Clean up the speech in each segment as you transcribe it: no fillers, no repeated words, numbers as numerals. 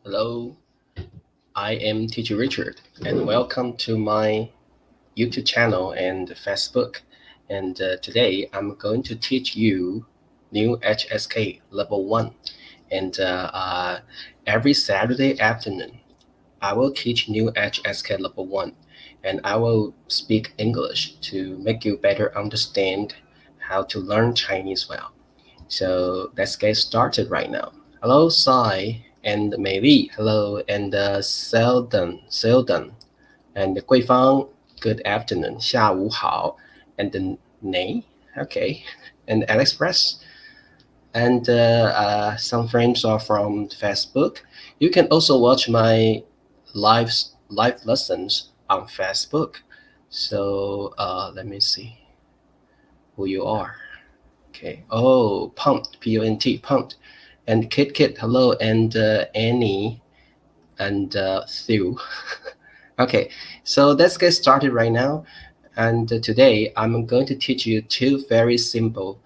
Hello, I am Teacher Richard, and welcome to my YouTube channel and Facebook. And today I'm going to teach you new HSK Level 1. And every Saturday afternoon, I will teach new HSK Level 1. And I will speak English to make you better understand how to learn Chinese well. So let's get started right now. Hello, Sai and Mei hello, and Seldon, and 桂芳, good afternoon, 下午好, and Nei, okay, and Alex Press, and some friends are from Facebook. You can also watch my live lessons on Facebook. So let me see who you are. Okay. Oh, pumped, P-U-N-T, pumped. And Kit, hello, and Annie, and Thu. Okay, so let's get started right now. And today I'm going to teach you two very simple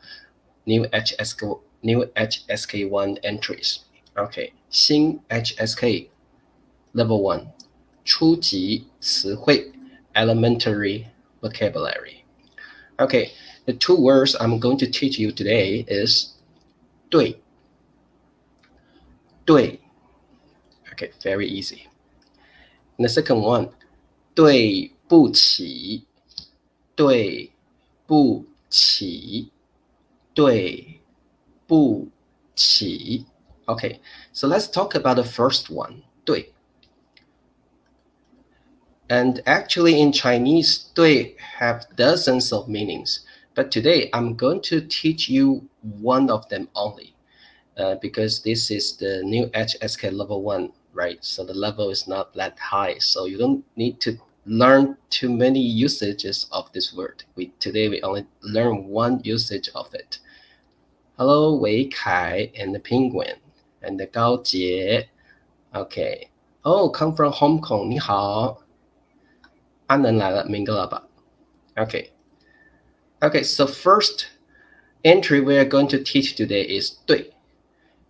new HSK1 entries. Okay, 新 HSK Level 1, 初级词汇 Elementary Vocabulary. Okay, the two words I'm going to teach you today is 对. Okay, very easy. And the second one, 对不起. Okay, so let's talk about the first one, 对. And actually in Chinese, 对 have dozens of meanings, but today I'm going to teach you one of them only. Because this is the new HSK Level 1, right? So the level is not that high, so you don't need to learn too many usages of this word. Today we only learn one usage of it. Hello, Wei Kai and the Penguin and the Gao Jie. Okay. Oh, come from Hong Kong. 你好。安能来了，明个了吧？ Okay. Okay, so first entry we are going to teach today is 对.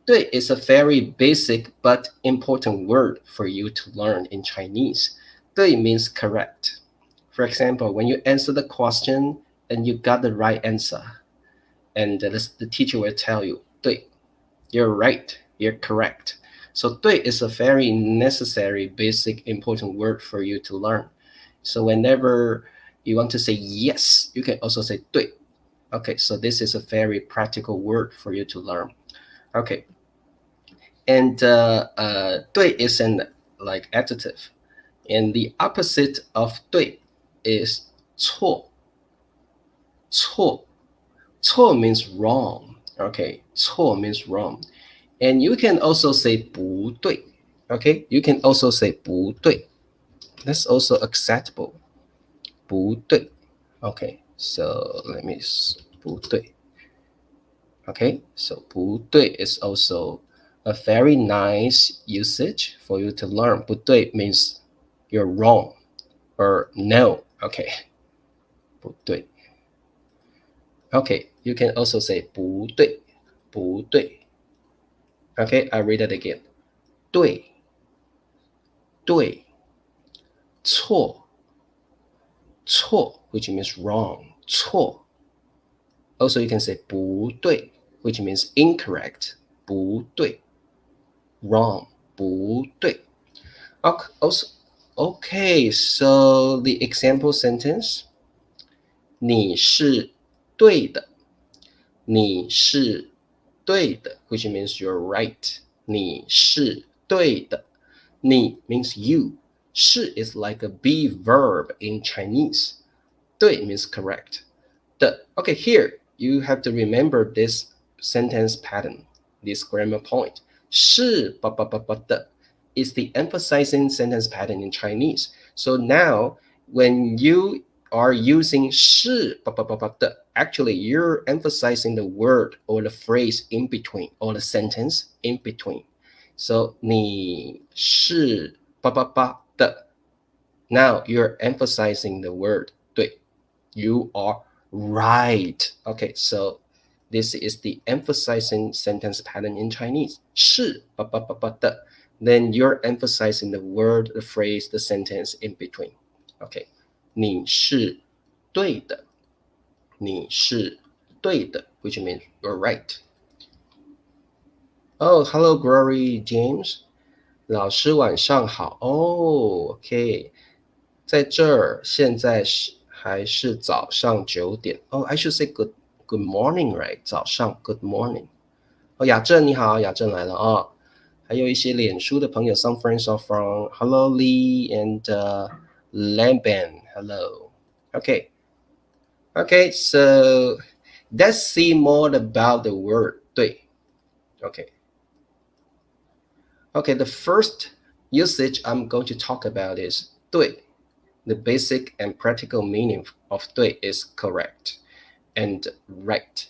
对 is a very basic but important word for you to learn in Chinese. 对 means correct. For example, when you answer the question and you got the right answer, and the teacher will tell you, 对, you're right, you're correct. So 对 is a very necessary, basic, important word for you to learn. So whenever you want to say yes, you can also say 对. Okay, so this is a very practical word for you to learn. Okay. And 对 is an like adjective, and the opposite of 对 is 错. 错 means wrong. Okay, 错 means wrong, and you can also say 不对. Okay, you can also say 不对. That's also acceptable. 不对. Okay, so let me 不对. Okay, so 不对 is also a very nice usage for you to learn. 不对 means you're wrong or no. Okay, 不对. Okay, you can also say 不对, 不对. Okay, I read it again. 对, 对, 错, 错, which means wrong, 错. Also, you can say 不对, which means incorrect, 不对. Wrong, 不对. Okay, so the example sentence, 你是对的. 你是对的, which means you're right. 你是对的. 你 means you. 是 is like a be verb in Chinese. 对 means correct. 的. Okay, here you have to remember this sentence pattern, this grammar point. 是 的 is the emphasizing sentence pattern in Chinese. So now, when you are using 是 的, actually you're emphasizing the word or the phrase in between, or the sentence in between. So 你是 的. Now you're emphasizing the word 对. You are right. Okay, so this is the emphasizing sentence pattern in Chinese. 是 的 then you're emphasizing the word, the phrase, the sentence in between. Okay, 你是对的，你是对的 which means you're right. Oh, hello, Glory James. 老师晚上好。哦 OK 在这儿现在还是早上9点。Oh, I should say good morning, right? 早上 good morning. 雅正你好，雅正来了哦。还有一些脸书的朋友 some friends are from hello Lee and Lamban. Hello. Okay. Okay, so let's see more about the word 对。Okay. Okay, the first usage I'm going to talk about is 对。The basic and practical meaning of 对 is correct and right.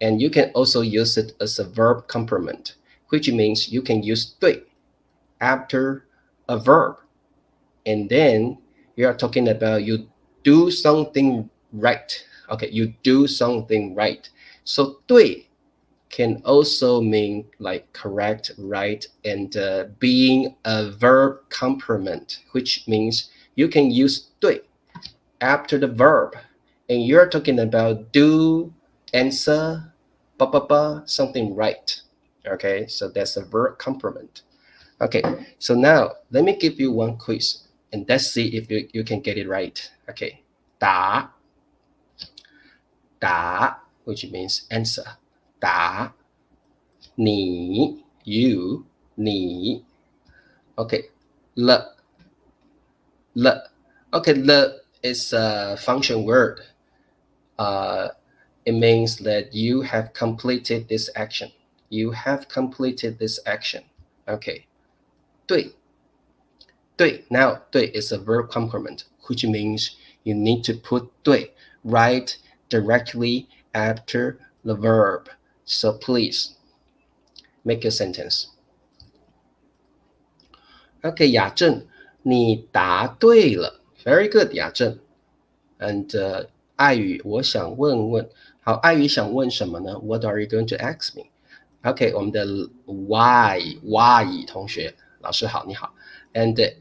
And you can also use it as a verb complement, which means you can use 对 after a verb. And then you are talking about you do something right. Okay, you do something right. So 对 can also mean like correct, right, and being a verb complement, which means you can use 对 after the verb. And you're talking about do, answer, something right. Okay, so that's a verb complement. Okay, so now let me give you one quiz and let's see if you can get it right. Okay, 答 which means answer. 答 你 you 你 Okay, 了 Okay, 了 is a function word. It means that you have completed this action. You have completed this action. Okay, 对 now 对 is a verb complement, which means you need to put 对 right directly after the verb. So please make your sentence. Okay, 雅正，你答对了。Very good, 雅正。And 爱语，我想问问，好，爱语想问什么呢 ？What are you going to ask me? OK， 我们的 Y 同学，老师好，你好。And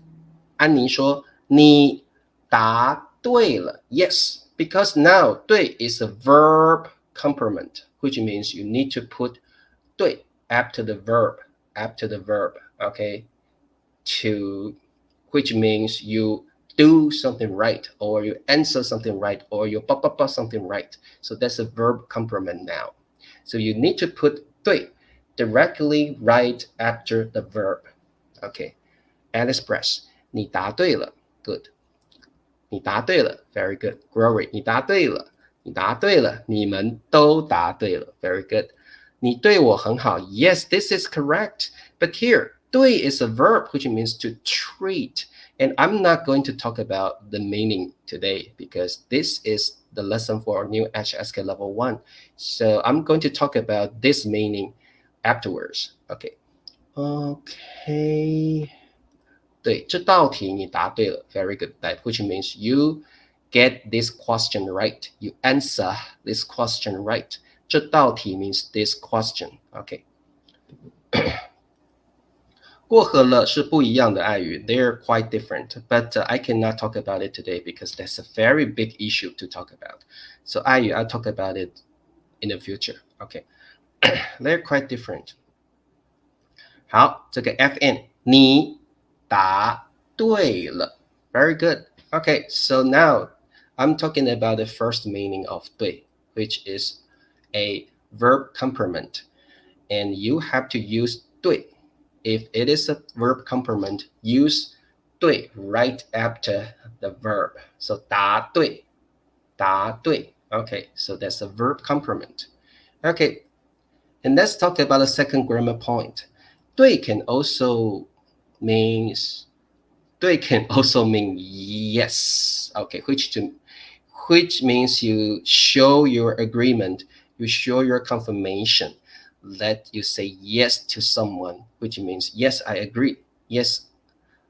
安妮说，你答对了。Yes, because now 对 is a verb complement, which means you need to put 对 after the verb, okay, which means you do something right, or you answer something right, or you something right. So that's a verb complement now. So you need to put 对 directly right after the verb. Okay, Alice Press, 你答对了 good. 你答对了 very good. Glory, 你答对了你答对了你们都答对了 very good. 你对我很好 yes, this is correct. But here, 对 is a verb which means to treat. And I'm not going to talk about the meaning today because this is the lesson for new HSK level 1. So I'm going to talk about this meaning afterwards. Okay. Okay. 对，这道题你答对了 very good, that which means you get this question right. You answer this question right. 这道题 means this question. Okay. 过河了是不一样的爱语 they're quite different, but I cannot talk about it today because that's a very big issue to talk about. So 爱语 I'll talk about it in the future. Okay. They're quite different. 好，这个 FN 你答对了 very good. Okay, so now I'm talking about the first meaning of 对 which is a verb complement, and you have to use 对. If it is a verb complement, use 对 right after the verb. So 答对 Okay, so that's a verb complement. Okay, and let's talk about the second grammar point. 对 can also mean yes. Okay, which means you show your agreement, you show your confirmation, that you say yes to someone, which means yes, I agree. Yes,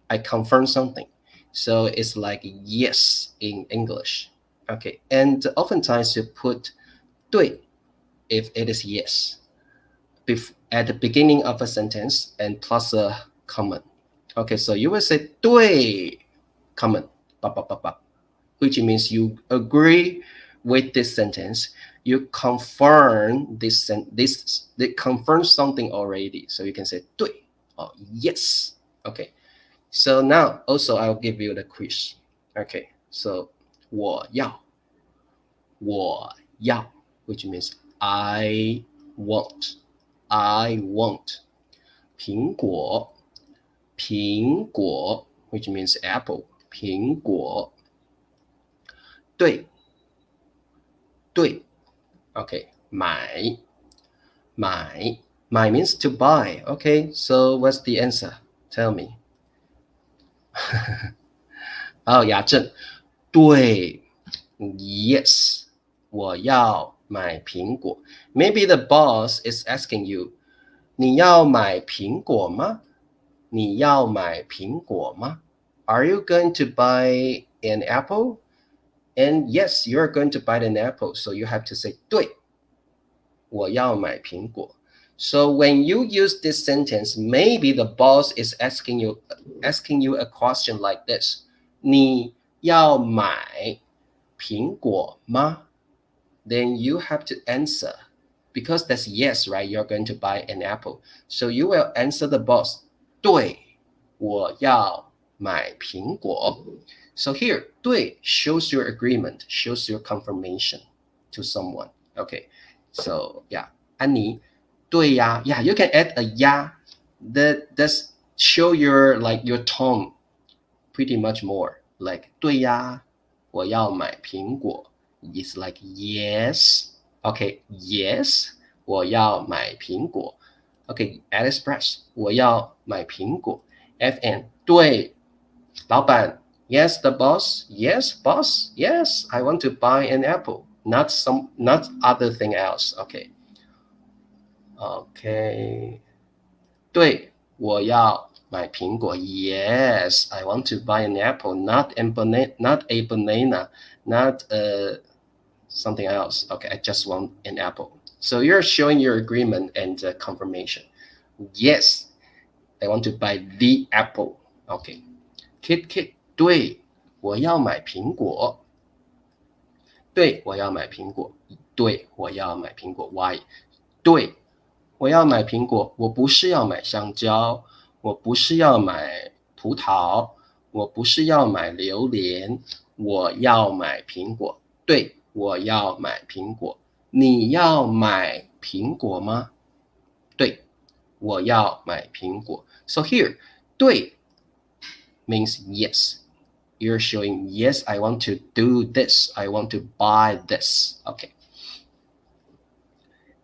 I confirm something. So it's like yes in English. Okay, and oftentimes you put 对 if it is yes at the beginning of a sentence and plus a common. Okay, so you will say 对 common, which means you agree with this sentence. You confirm they confirm something already. So you can say 对 or yes. Okay, so now also I'll give you the quiz. Okay, so 我要 which means I want. 苹果 which means apple. 苹果对 okay. 买 means to buy. Okay, so what's the answer? Tell me. 雅正对 yes, 我要买苹果. Maybe the boss is asking you, 你要买苹果吗? 你要买苹果吗? Are you going to buy an apple? And yes, you're going to buy an apple, so you have to say 对我要买苹果. So when you use this sentence, maybe the boss is asking you a question like this. 你要买苹果吗? Then you have to answer. Because that's yes, right? You're going to buy an apple. So you will answer the boss. 对我要买苹果. So here, 对 shows your agreement, shows your confirmation to someone. Okay, so yeah, 安妮对呀 yeah, you can add a 呀 that does show your tone pretty much more. Like 对呀我要买苹果 is like yes. Okay, yes 我要买苹果. Okay, express 我要买苹果. FN 对老板 yes the boss, yes boss, yes I want to buy an apple, not other thing else. Okay, 对我要买苹果 yes I want to buy an apple, not a banana, not something else. Okay, I just want an apple. So you're showing your agreement and confirmation. Yes, I want to buy the apple. Okay, Kit 对我要买苹果对我要买苹果对我要买苹果 Why 对我要买苹果我不是要买香蕉我不是要买葡萄我不是要买榴莲我要买苹果对我要买苹果你要买苹果吗对我要买苹果 So here 对 means yes. You're showing, yes, I want to do this. I want to buy this. Okay.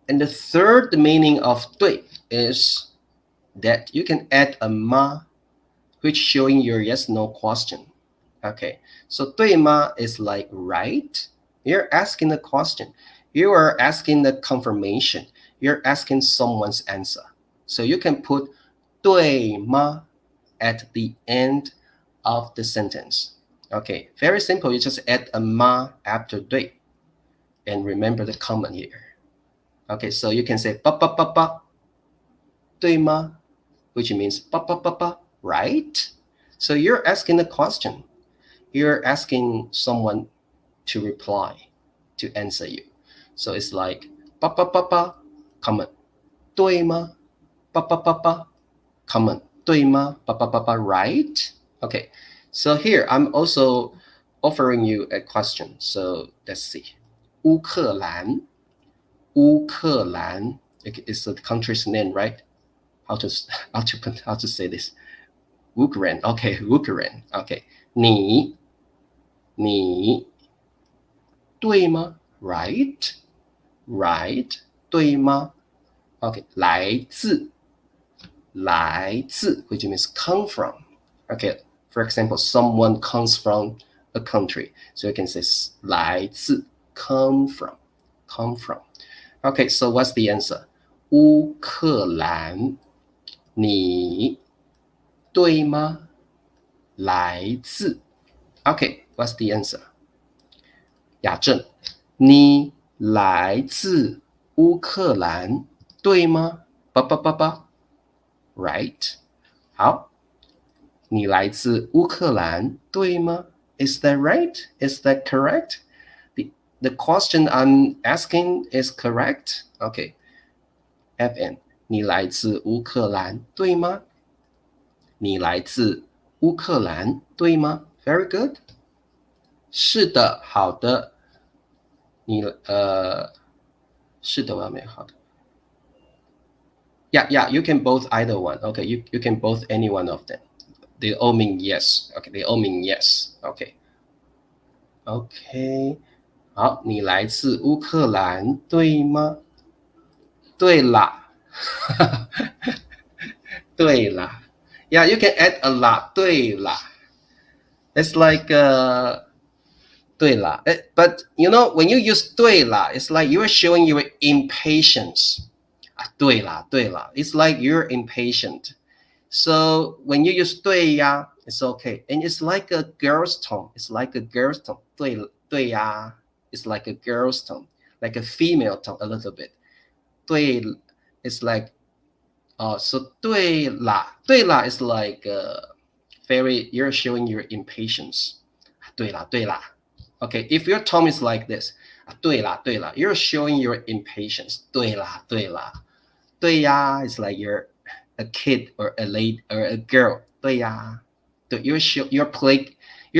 And the third meaning of 对 is that you can add a 吗 which showing your yes no question. Okay. So 对吗 is like right. You're asking a question. You are asking the confirmation. You're asking someone's answer. So you can put 对吗 at the end of the sentence. Okay, very simple. You just add a 吗 after 对 and remember the comment here. Okay, so you can say 吧对吗 which means 吧 right? So you're asking a question. You're asking someone to reply, to answer you. So it's like 吧 comment 对吗吧 comment 对吗吧 right? Okay, so here I'm also offering you a question. So let's see. 乌克兰 is the country's name, right? How to say this? Ukraine. Okay, Ukraine. Okay. 你对吗 right? 对吗 Okay. 来自 which means come from. Okay, for example, someone comes from a country. So you can say 来自 come from. Okay, so what's the answer? 乌克兰你对吗来自 Okay, what's the answer? 雅正你来自乌克兰对吗吧 right? 好，你来自乌克兰，对吗？ Is that right? Is that correct? The question I'm asking is correct. Okay. FN 你来自乌克兰，对吗？你来自乌克兰，对吗？ Very good. 是的，好的。是的，我要没好的。Yeah, you can both either one. Okay, you can both any one of them. They all mean yes. Okay, they all mean yes. Okay. Okay. 好，你来自乌克兰，对吗？对啦。对啦。Yeah, you can add a lot. 对啦。It's like 对啦。But you know, when you use 对啦, it's like you're showing your impatience. 对啦，对啦. It's like you're impatient. So when you use 对呀, it's okay. And it's like a girl's tone. It's like a girl's tone. 对呀. It's like a girl's tone, like a female tone a little bit. 对, it's like, so 对啦is like you're showing your impatience. 对啦. Okay, if your tone is like this, 对啦, you're showing your impatience. 对啦. 对呀 is like you're a kid or a lady or a girl. 对呀. You're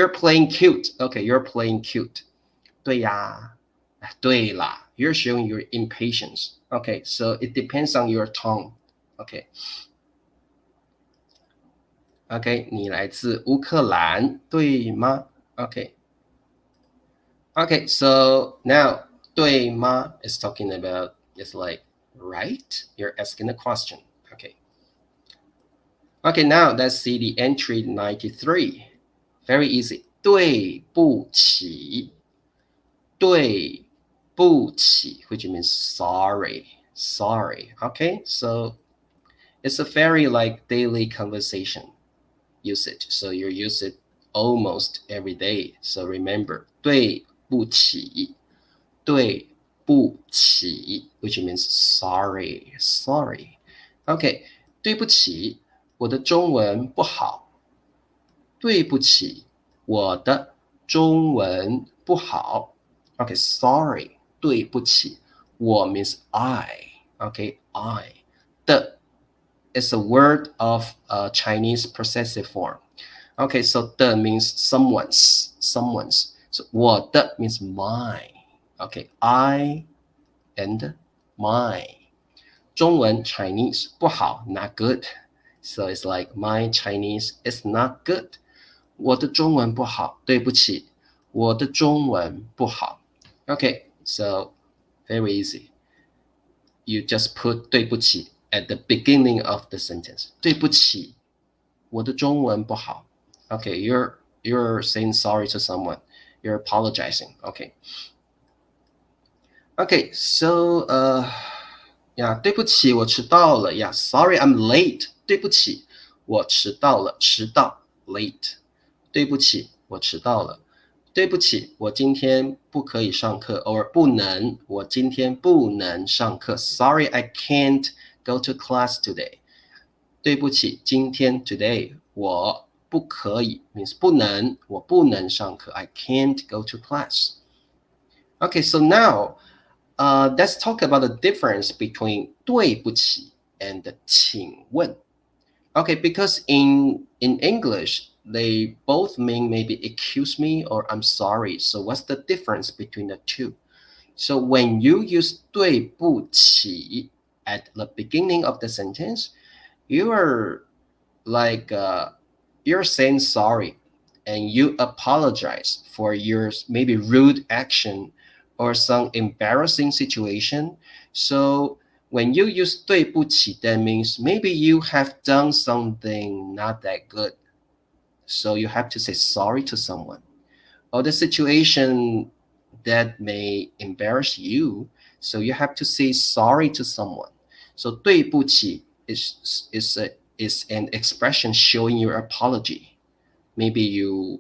playing cute. Okay, you're playing cute. 对呀. 对啦. You're showing your impatience. Okay, so it depends on your tone. Okay. Okay, 你来自乌克兰，对吗？ Okay. Okay, so now 对吗 is talking about, it's like, right? You're asking a question. Okay. Okay, now let's see the entry 93. Very easy. 对不起。对不起, which means sorry. Okay, so it's a very like daily conversation usage. So you use it almost every day. So remember, 对不起，对不起, which means sorry. Okay, 对不起，我的中文不好。对不起，我的中文不好。Okay, sorry, 对不起。我 means I. Okay, I. 的 is a word of Chinese possessive form. Okay, so 的 means someone's. So 我的 means mine. Okay, I and mine. 中文 Chinese 不好 not good. So it's like my Chinese is not good. 我的中文不好，对不起，我的中文不好。Okay, so very easy. You just put 对不起 at the beginning of the sentence. 对不起，我的中文不好。Okay, you're saying sorry to someone. You're apologizing. Okay. Okay, so yeah, 对不起，我迟到了。Yeah, sorry, I'm late. 对不起，我迟到了。迟到 late. 对不起，我迟到了。对不起，我今天不可以上课 or 不能，我今天不能上课。Sorry, I can't go to class today. 对不起，今天 today 我不可以 means 不能，我不能上课。I can't go to class. Okay, so now let's talk about the difference between 对不起 and 请问。Okay, because in English, they both mean maybe excuse me or I'm sorry. So what's the difference between the two? So when you use 对不起 at the beginning of the sentence, you're like you're saying sorry and you apologize for your maybe rude action or some embarrassing situation. So when you use 对不起, that means maybe you have done something not that good. So you have to say sorry to someone. Or the situation that may embarrass you, so you have to say sorry to someone. So 对不起 is an expression showing your apology. Maybe you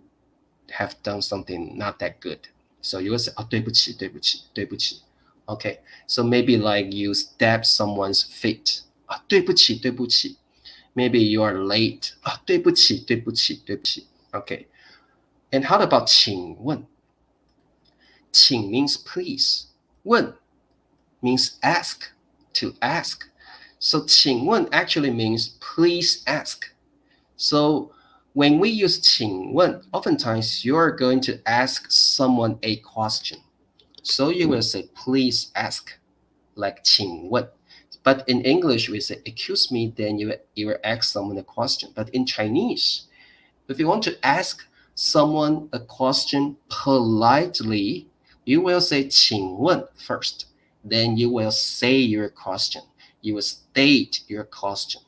have done something not that good. So you will say, 对不起，对不起，对不起。Okay, so maybe like you stab someone's feet. 对不起，对不起。Maybe you are late. 对不起，对不起，对不起。Okay. And how about 请问？请 means please. 问 means ask, to ask. So 请问 actually means please ask. So when we use 请问, oftentimes you are going to ask someone a question. So you will say please ask, like 请问. But in English, we say excuse me, then you will ask someone a question. But in Chinese, if you want to ask someone a question politely, you will say 请问 first. Then you will say your question. You will state your question.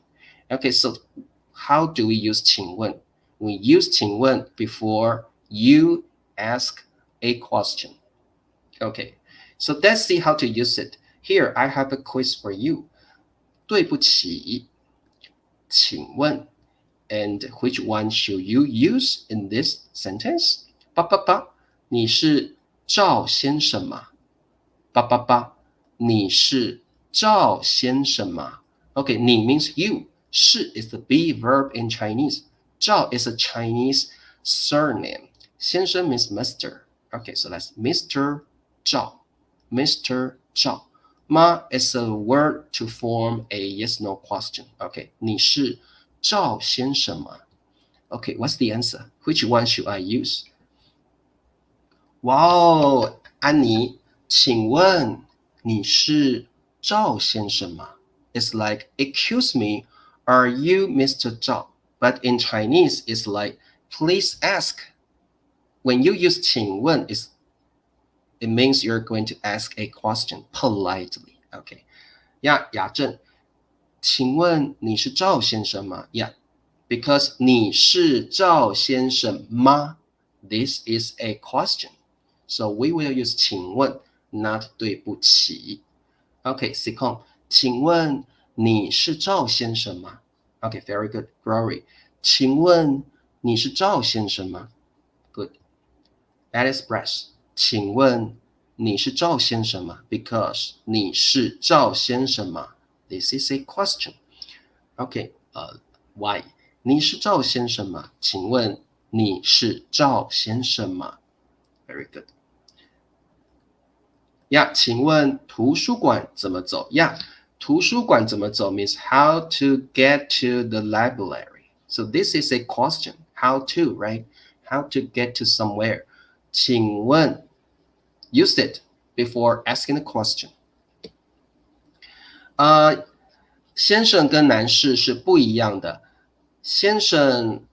Okay, so how do we use 请问? We use 请问 before you ask a question. Okay, so let's see how to use it. Here, I have a quiz for you. 对不起，请问 and which one should you use in this sentence? 你是赵先生吗？你是赵先生吗？ Okay, 你 means you. 是 is the be verb in Chinese. 赵 is a Chinese surname. 先生 means Mr. Okay, so that's Mr. 赵. Mr. 赵. Ma is a word to form a yes-no question. Okay, 你是赵先生吗？ Okay, what's the answer? Which one should I use? Wow, 安妮，请问你是赵先生吗？ It's like, excuse me, are you Mr. Zhao? But in Chinese, it's like, please ask. When you use 请问, it means you're going to ask a question politely. Okay. 雅正，请问你是赵先生吗？ Yeah, because 你是赵先生吗？ This is a question. So we will use 请问 not 对不起。 Okay, Sikong, 请问你是赵先生吗？ Okay, very good. Glory, 请问你是赵先生吗？ Good. Alice Brass, 请问你是赵先生吗？ Because 你是赵先生吗？ This is a question. Okay, why? 你是赵先生吗？请问你是赵先生吗？ Very good. Yeah, 请问图书馆怎么走？ Yeah, 图书馆怎么走 means how to get to the library. So this is a question. How to, right? How to get to somewhere. 请问 use it before asking the question. 先生跟男士是不一样的。先生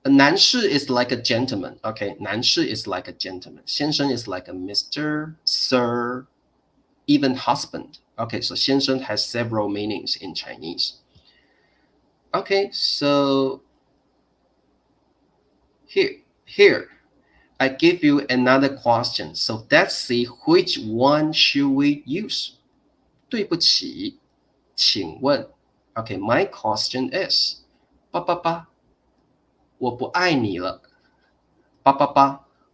男士 is like a gentleman. Okay, 男士 is like a gentleman. 先生 is like a Mr., Sir, even husband. Okay, so 先生 has several meanings in Chinese. Okay, so here, I give you another question. So let's see which one should we use. 对不起，请问 Okay, my question is 我不爱你了。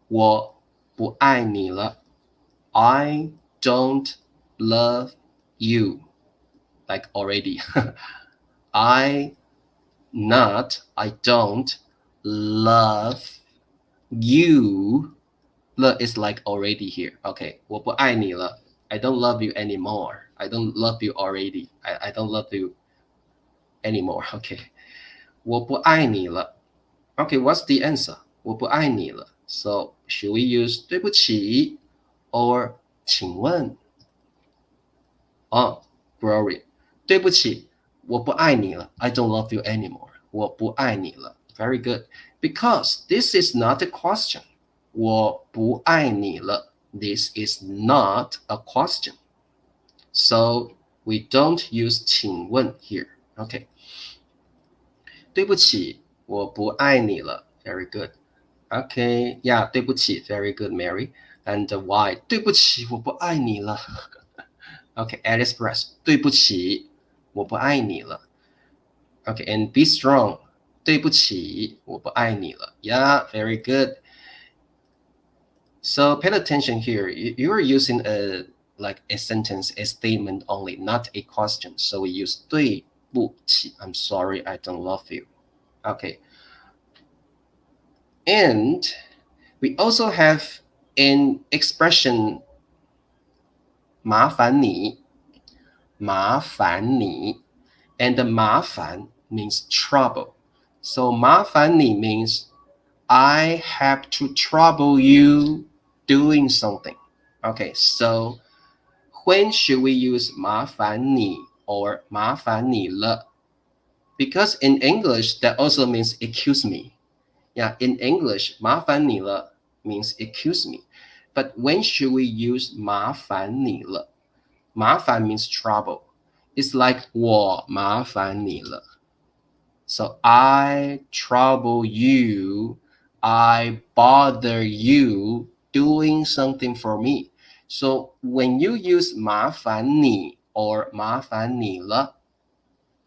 我不爱你了。I don't love you. Like already. I don't love you. Le is like already here. Okay, 我不爱你了。I don't love you anymore. I don't love you already. I don't love you anymore. Okay. 我不爱你了。Okay, what's the answer? 我不爱你了。So, should we use 对不起 or 请问？ Glory. 对不起，我不爱你了。I don't love you anymore. 我不爱你了。Very good. Because this is not a question. 我不爱你了。This is not a question. So, we don't use 请问 here. Okay. 对不起，我不爱你了。Very good. Okay, yeah, 对不起 very good, Mary. And why? 对不起，我不爱你了。Okay, Alice Press. 对不起，我不爱你了。Okay, and be strong. 对不起，我不爱你了。Yeah, very good. So pay attention here. You are using a sentence, a statement only, not a question. So we use 对不起 I'm sorry, I don't love you. Okay. And we also have an expression 麻烦你 and the 麻烦 means trouble. So 麻烦你 means I have to trouble you doing something. Okay, so when should we use 麻烦你 or 麻烦你了? Because in English, that also means excuse me. Yeah, in English, 麻烦你了 means excuse me. But when should we use 麻烦你了? 麻烦 means trouble. It's like 我麻烦你了. So I trouble you, I bother you doing something for me. So when you use 麻烦你 or 麻烦你了,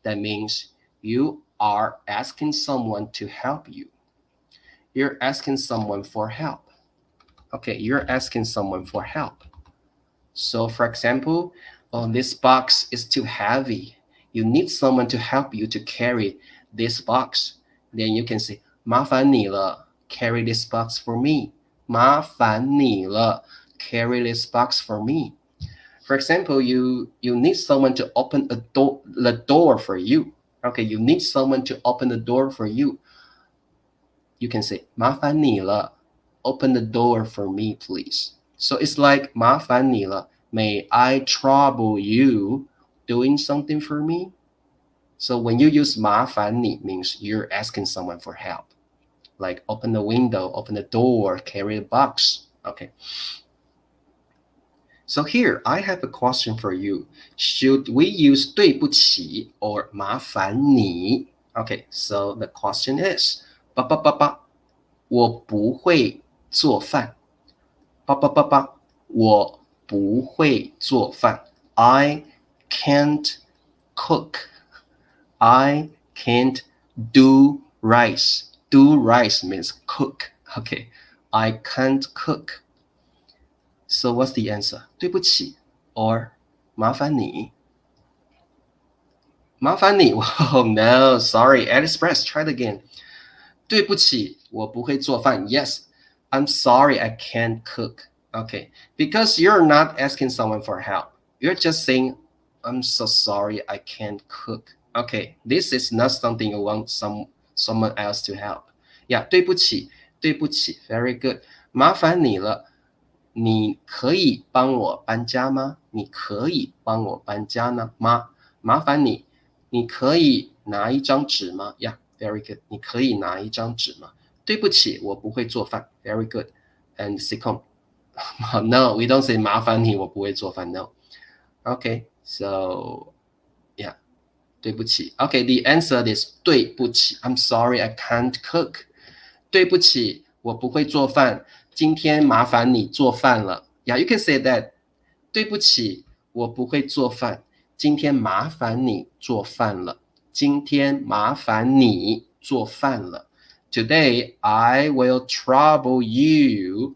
that means you are asking someone to help you. You're asking someone for help. Okay, you're asking someone for help. So for example, this box is too heavy. You need someone to help you to carry this box. Then you can say, 麻烦你了, carry this box for me. 麻烦你了, carry this box for me. For example, you need someone to open the door for you. Okay, you need someone to open the door for you. You can say, 麻烦你了, open the door for me, please. So it's like, 麻烦你了, may I trouble you doing something for me? So when you use 麻烦你 means you're asking someone for help. Like open the window, open the door, carry a box. Okay. So here, I have a question for you. Should we use 对不起 or 麻烦你? Okay, so the question is, 我不会做饭。我不会做饭。I can't cook. I can't do rice. Do rice means cook. Okay, I can't cook. So what's the answer? 对不起 or 麻烦你？麻烦你 Oh no, sorry. Express, try it again. 对不起，我不会做饭。Yes, I'm sorry, I can't cook. Okay, because you're not asking someone for help. You're just saying, I'm so sorry, I can't cook. Okay, this is not something you want someone else to help. Yeah, 对不起，对不起 very good. 麻烦你了，你可以帮我搬家吗？你可以帮我搬家呢吗？麻烦你，你可以拿一张纸吗？ Yeah, very good. 你可以拿一张纸吗？对不起，我不会做饭。Very good. And second, no, we don't say 麻烦你，我不会做饭。No. Okay, so yeah, 对不起。Okay, the answer is 对不起。I'm sorry, I can't cook. 对不起，我不会做饭。今天麻烦你做饭了。Yeah, you can say that. 对不起，我不会做饭。今天麻烦你做饭了。今天麻烦你做饭了。Today, I will trouble you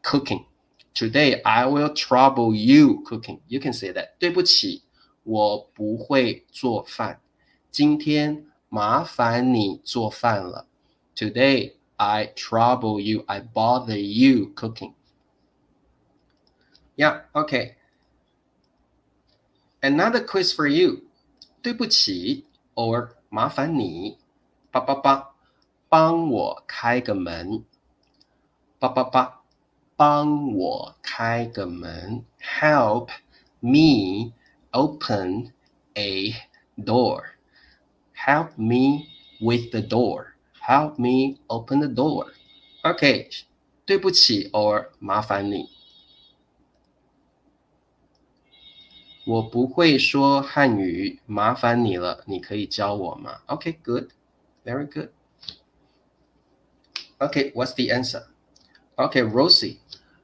cooking. Today, I will trouble you cooking. You can say that. 对不起，我不会做饭。今天麻烦你做饭了。Today, I trouble you, I bother you cooking. Yeah, okay. Another quiz for you. 对不起 or 麻烦你帮我开个门帮我开个门 Help me open a door. Help me with the door. Help me open the door. Okay, 对不起 or 麻烦你。我不会说汉语，麻烦你了，你可以教我吗？ Okay, good. Very good. Okay, what's the answer? Okay, Rosie,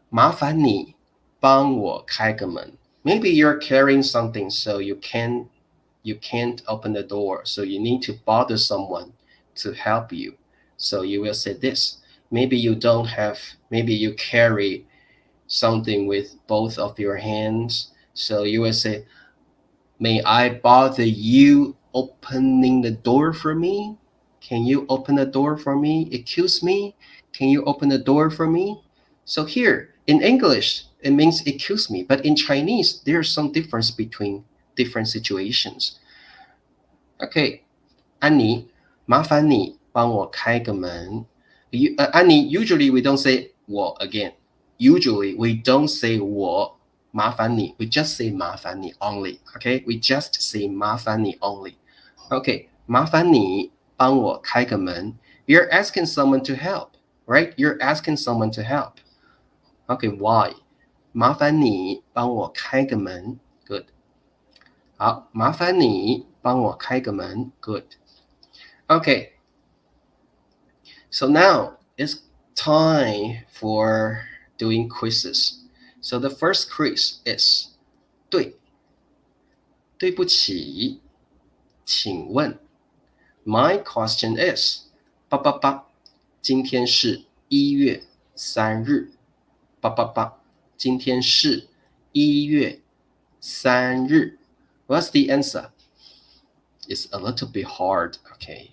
麻烦你帮我开个门。Maybe you're carrying something, so you can't open the door, so you need to bother someone to help you. So you will say this. Maybe you carry something with both of your hands. So you will say, may I bother you opening the door for me? Can you open the door for me? Excuse me? Can you open the door for me? So here, in English, it means excuse me, but in Chinese, there's some difference between different situations. Okay, 安妮，麻烦你帮我开个门。安妮, usually we don't say 我 again. Usually we don't say 我麻烦你, we just say 麻烦你 only. Okay, we just say 麻烦你 only. Okay, 麻烦你帮我开个门. You're asking someone to help, right? You're asking someone to help. Okay, why? 麻烦你帮我开个门. Good. 好，麻烦你帮我开个门. Good. Okay. So now it's time for doing quizzes. So the first quiz is 对不起，请问 My question is 今天是1月3日今天是1月3日 What's the answer? It's a little bit hard, okay.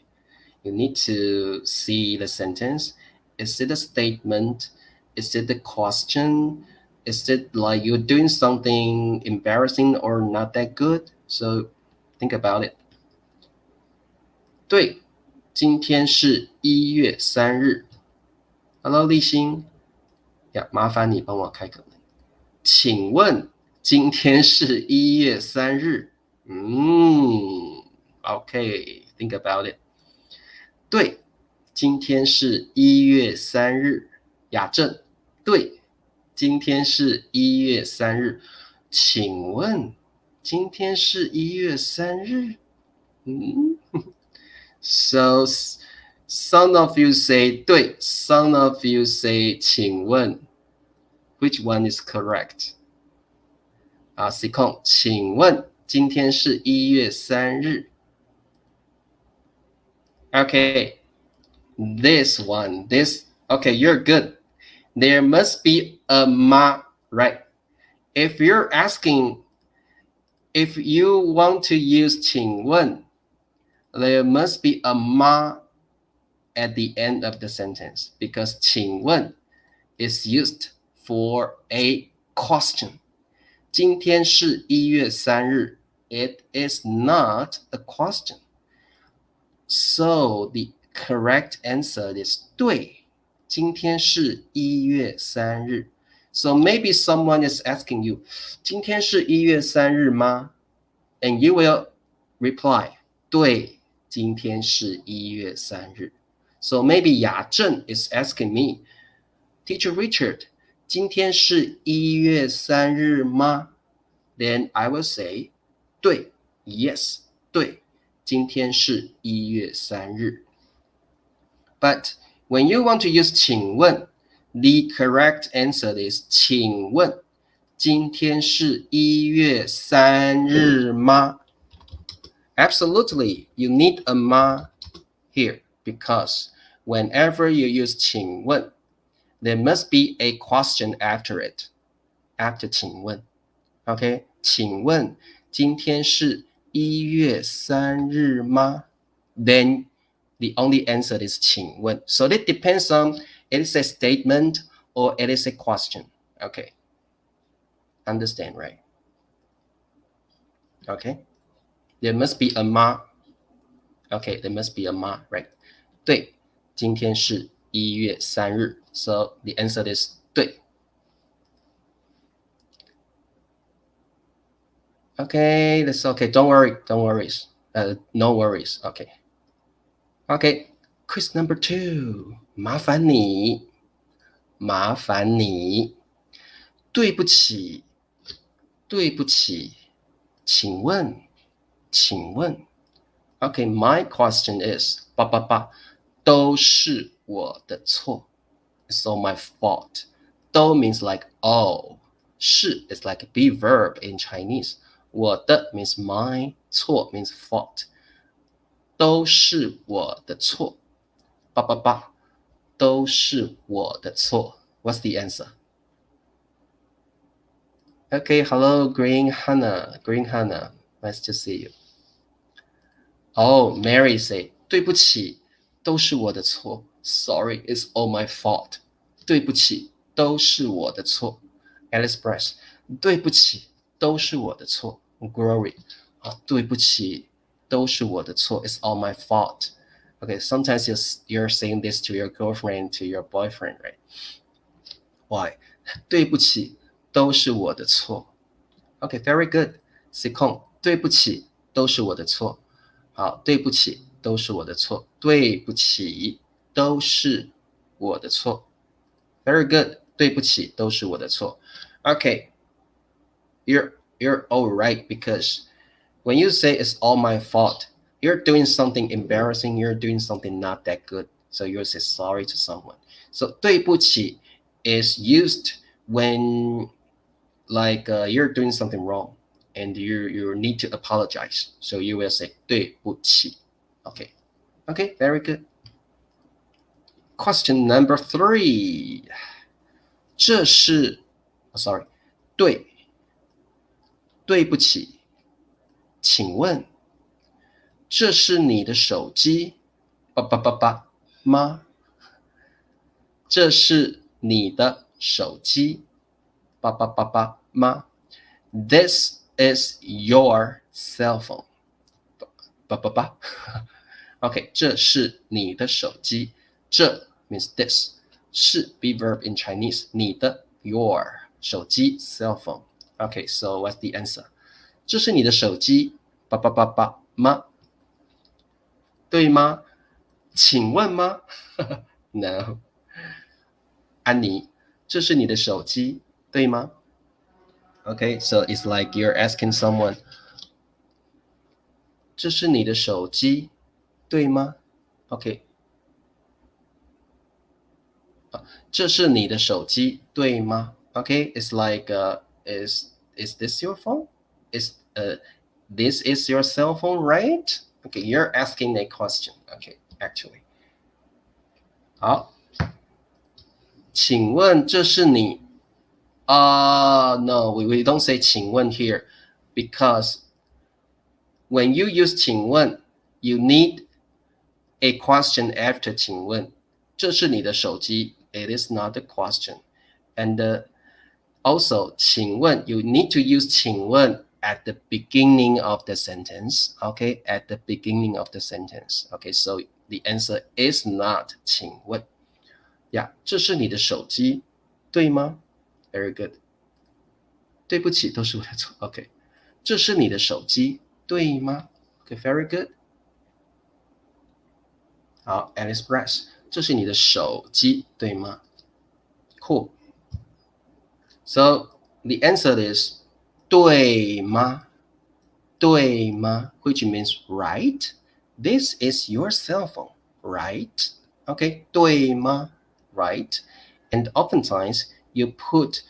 You need to see the sentence. Is it a statement? Is it a question? Is it like you're doing something embarrassing or not that good? So think about it. 对，今天是1月3日 Hello, 立新麻烦你帮我开个门。请问今天是1月3日Okay, think about it. 对，今天是1月3日。雅正，对，今天是1月3日。请问，今天是1月3日？So, some of you say 对 some of you say 请问。Which one is correct? C 控，请问，今天是1月3日。Okay, okay, you're good. There must be a ma, right? If you're asking, if you want to use 请问, there must be a ma at the end of the sentence because 请问 is used for a question. 今天是1月3日. It is not a question. So the correct answer is 对，今天是1月3日。So maybe someone is asking you, 今天是1月3日吗？ And you will reply, 对，今天是1月3日。So maybe 雅正 is asking me, Teacher Richard, 今天是1月3日吗？ Then I will say, 对 yes, 对，今天是1月3日。But when you want to use 请问, the correct answer is 请问，今天是1月3日吗？ Absolutely, you need a ma here because whenever you use 请问, there must be a question after it, after 请问。Okay, 请问今天是1月3日吗？ Then the only answer is 请问。So it depends on it is a statement or it is a question. Okay, understand, right? Okay, there must be a ma. Okay, there must be a ma, right? 对，今天是1月3日。So the answer is 对。Okay, that's okay. Don't worry. No worries. Okay. Okay, quiz number 2. 麻烦你。对不起。请问。Okay, my question is 都是我的错。So my fault. 都 means like all. 是 is like a be verb in Chinese. 我的 means my, 错 means fault. 都是我的错。都是我的错。What's the answer? Okay, hello, Green Hannah. Nice to see you. Mary say 对不起，都是我的错。Sorry, it's all my fault. 对不起，都是我的错。Alice Press 对不起，都是我的错。Glory 对不起，都是我的错。It's all my fault. Okay, sometimes you're saying this to your girlfriend, to your boyfriend, right? Why? 对不起，都是我的错。Okay, very good. Sikong 对不起，都是我的错。好，对不起，都是我的错。对不起，都是我的错。Very good. 对不起，都是我的错。Okay, you're all right because when you say it's all my fault, you're doing something embarrassing, you're doing something not that good. So you'll say sorry to someone. So 对不起 is used when you're doing something wrong and you need to apologize. So you will say 对不起. Okay, very good. Question number 3. 这是 sorry, 对不起，请问这是你的手机吗？这是你的手机吗？ This is your cell phone. Okay, 这是你的手机。这 means this. 是 be verb in Chinese. 你的 your 手机 cell phone. Okay, so what's the answer? 这是你的手机吗？对吗？请问吗？No. 安妮，这是你的手机，对吗？ Okay, so it's like you're asking someone, 这是你的手機，對嗎？ Okay. 這是你的手機，對嗎？ Okay, it's like, is this your phone? This is your cell phone, right? Okay, you're asking a question. Okay, actually. 好，請問這是你No, we don't say 請問 here because when you use 請問, you need a question after 請問。這是你的手機 It is not a question. And also 請問 you need to use 請問 at the beginning of the sentence. Okay, at the beginning of the sentence. Okay, so the answer is not 請問。呀，這是你的手機，對嗎？ Very good. 對不起，都是我的錯。Okay. 這是你的手機，對嗎？ Okay, very good. 好 Alice Press. 這是你的手機，對嗎？ Cool. So the answer is 對嗎？對嗎？ Which means right. This is your cell phone, right? Okay, 對嗎？ Right. And oftentimes you put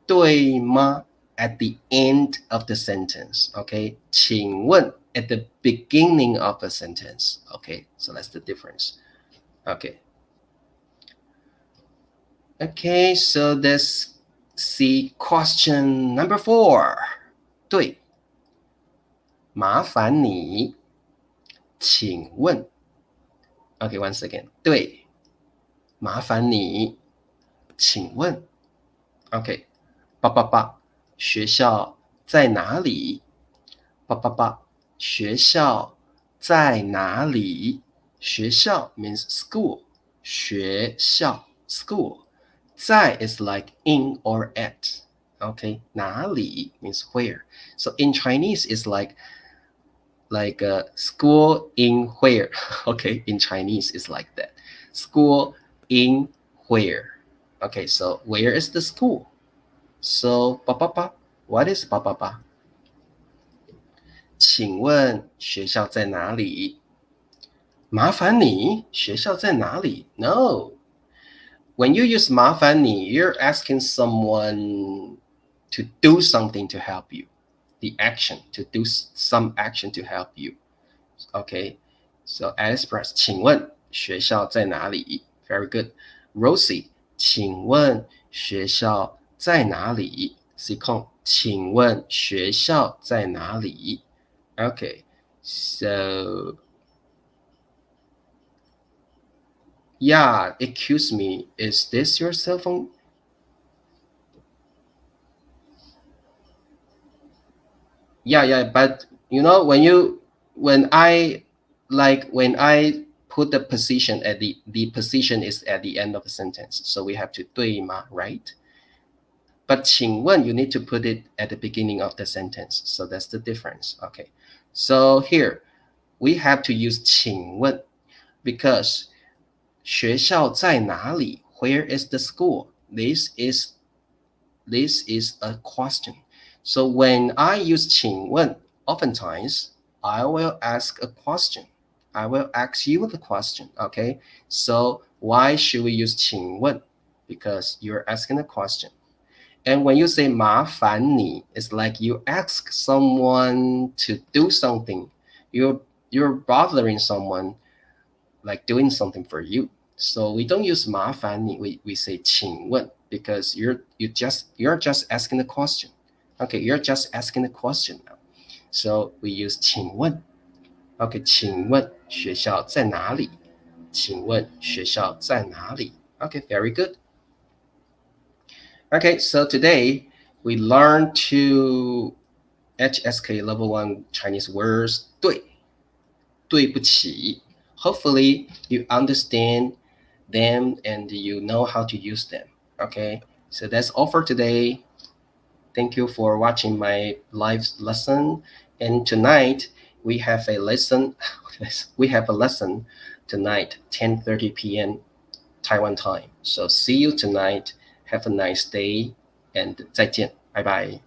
對嗎 at the end of the sentence. Okay, 請問 at the beginning of a sentence. Okay, so that's the difference. Okay, so let's see question number 4. 对，麻煩你，請問 Okay, once again. 對，麻煩你，請問 Okay, 學校在哪裡？學校在哪裡？學校 means school. 學校 school. 在 is like in or at. Okay, 哪裡 means where. So in Chinese it's like school in where. Okay, in Chinese it's like that. School in where. Okay, so where is the school? So what is 请問學校在哪裡？麻煩你，學校在哪裡？ No. When you use 麻煩你, you're asking someone to do something to help you. The action, to do some action to help you. Okay, so Alice Press, 請問學校在哪裡？ Very good. Rosie, 請問學校在哪裡？ Sikong, 請問學校在哪裡？ Okay, so Yeah, excuse me, is this your cell phone? Yeah, but when I put the position at the position is at the end of the sentence, so we have to 对吗, right? But 请问 you need to put it at the beginning of the sentence, so that's the difference. Okay, so here we have to use 请问 because 学校在哪里? Where is the school? This is a question. So when I use 请问, oftentimes I will ask a question. I will ask you the question, okay? So why should we use 请问? Because you're asking a question. And when you say 麻烦你, it's like you ask someone to do something. You're bothering someone, like doing something for you. So we don't use 麻烦你, we say 请问 because you're just asking a question. Okay, you're just asking a question now. So we use 请问. Okay, 请问学校在哪里? 请问学校在哪里? Okay, very good. Okay, so today we learned 2 HSK Level 1 Chinese words 对不起. Hopefully you understand them and you know how to use them. Okay, so that's all for today. Thank you for watching my live lesson. And tonight we have a lesson. Tonight, 10:30 p.m. Taiwan time. So see you tonight. Have a nice day and 再见. Bye bye.